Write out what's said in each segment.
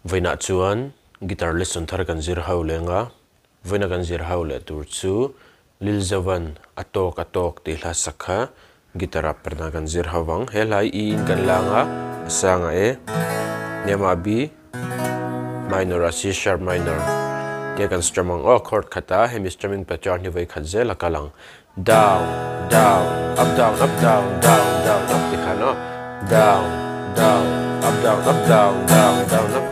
Voina chuan guitar lesson thar kan zir ho lenga voina kan zir ho le tur chu Lil Zavan atok ti hla sakha guitar perna kan zir hawang helai in kan langa sanga e nema B minor a C sharp minor te kan strumming o chord khata hemi strumming pattern ni vai khat zel akalang down down up down up down down down up ti khano down down up down up down down down up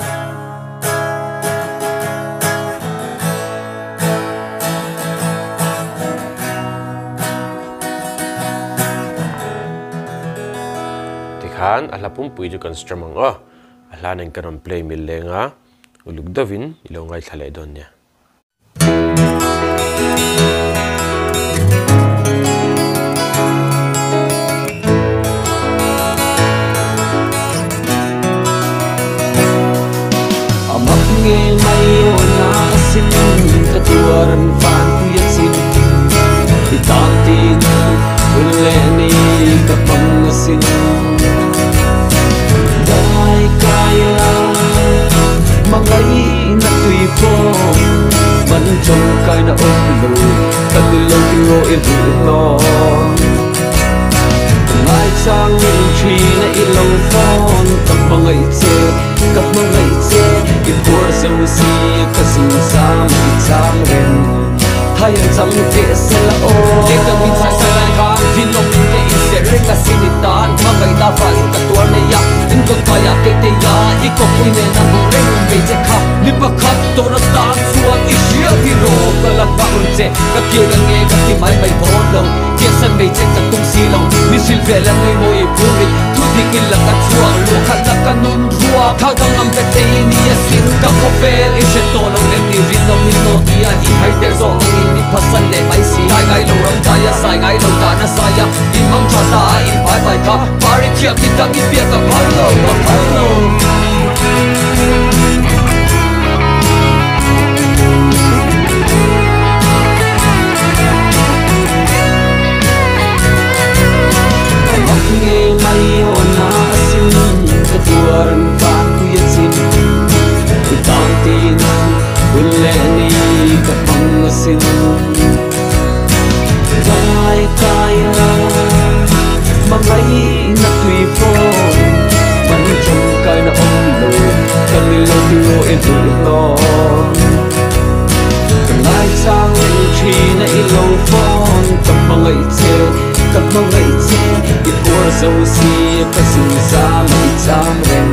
ala pumpui ju kan strumming o ala nen kan play mil lenga uluk davin ilongai thalai don nya amak nge mai ona sin ka tuaran fan ku yasin itantin uleni ka pangasin mangai na tui po man chong kai na om lu ta tu lo ti ngo e du no mai sang min chi na I lo phone ta mangai che I por so si ka sin sa mi chang ren hai chang te se la o le ka min sa sa lai ka vin lo te I se re ka sin tan mangai da fa ka tuar ne ya in ko ka ya ke te ya I ko pui ne na re be che kha ni pa khat to ra ta suat I shia hi ro ka la pa un che ka ke ga nge ka ti mai bai bo lo ke san be che ka tung si lo ni sil ve la ngai mo I pu ri tu di ki la ka chua lo kha ta ka nun ruwa kha dang am pe te ni ya sin ka ko pe I she to lo le ni ri lo ni no ti ya I hai te zo ngi ni pasan le mai si ai lo ram ta ya sai ngai lo ta na sa ya I mang cha ta I bai bai ka pari kia ki ta ki pia ka palo nge mai ona sin ka tuaran fan ku yasin itantin uleni ka pangasin dai kaya mangai na tui po man chong kai na om lo kan mi lo ti ngo e du no kanai sang chi na I lo phone ka mangai che I por so si ka sin sa mi chang ren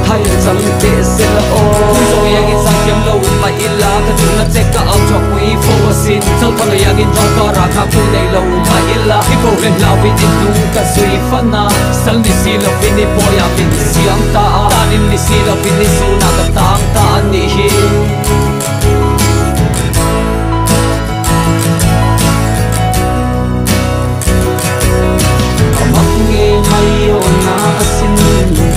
hai chang te se la o so yang in sang yam lo mai ila ka tu na che ka out of we for sin chal pa yang in ka ra ka pu nei lo mai ila I po ren la wi in tu ka sui fana sal ni si lo bin ni po ya bin siang ta nin ni si lo bin ni su na ka tang ta ni hi asin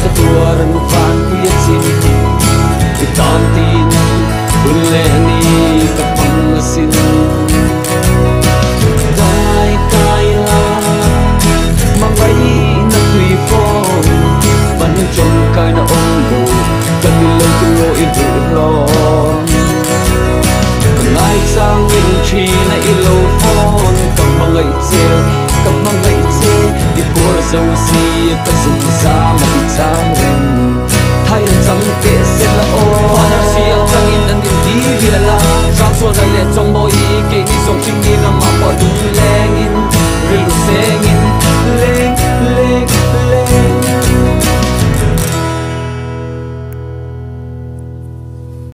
ka tuaran fan ku yasin itantin uleni ka pangasin dai kaya mangai na tui po man chong kai na om lo kan mi lo ti ngo I du no kanai sang in chi na I lo phone ka mangai che I por so si ka sin sa mai chang ren hai chang te se la o ana si ang chang in an di vi la jang so da le chong mo I ke ni song ching ni na ma pa du leng in ri lu seng